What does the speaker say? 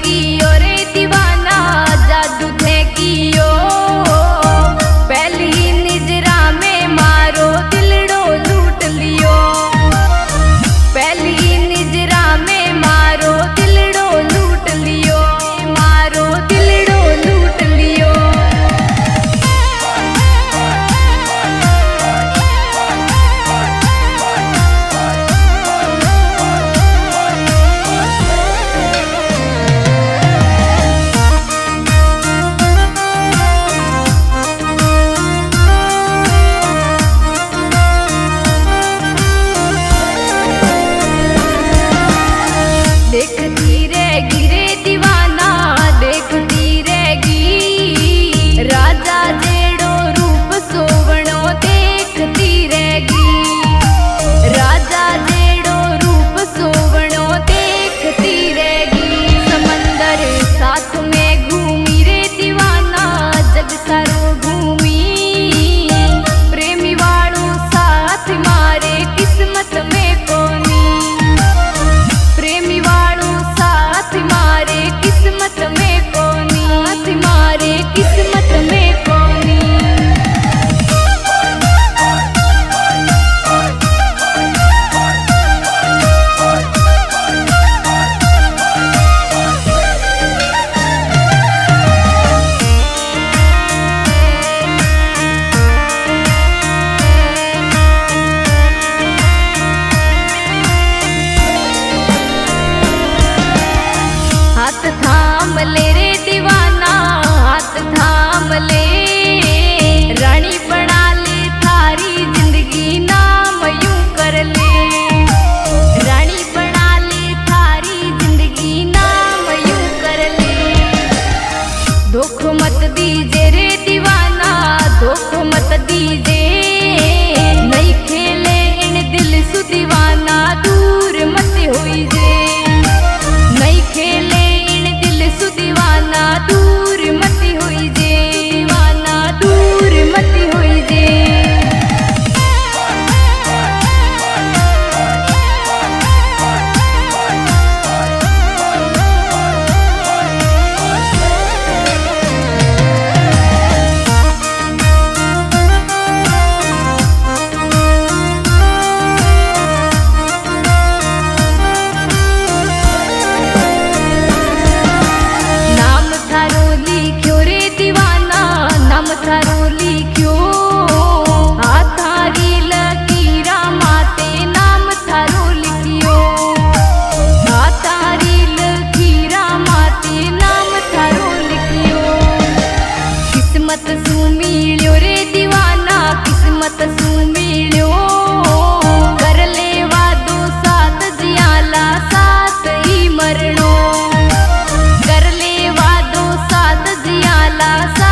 कियो रे दीवाना जादू थे कियो। पहली निजरा में मारो दिलड़ो लूट लियो। पहली निजरा में मारो दिलड़ो लूट लियो। मारो दिलड़ो लूट लियो। देखती रहेगी रे दीवाना देखती रहेगी। राजा जेड़ो रूप सोवणो देखती रहेगी। राजा जेड़ो रूप सोवणो देखती रहेगी। समंदर साथ में घूमी रे दीवाना जग सारो घूमी। प्रेमी वाळो साथ मारे किस्मत में कोनी। प्रेमी वाळो साथ मारे किस्मत में कोनी। साथ मारे किस्मत में कोनी। हाथ थाम ले रे दीवाना हाथ थाम ले। रानी बना ले थारी जिंदगी नाम यूं कर ले। रानी बना ले थारी जिंदगी नाम यूं कर ले। धोखो मत दीजे रे दीवाना धोखो मत दीजे। नहीं खेले इन दिल सु दीवाना दूर मत होई जे। नहीं खेले इन दिल सु दीवाना दूर मत होई जे। दीवाना दूर मत होई जे। नाम थारो लिख्यो रे दीवाना नाम थारो लिख्यो। आ थारी लकीरा माते नाम थारो लिखियो। आ थारी लकीरा माते नाम थारो लिखियो। किस्मत सु मिल्यो रे दीवाना किस्मत सु मिल्यो। कर ले वादो साथ जियाला साथ ही मरणो। कर ले वादो साथ जियाला साथ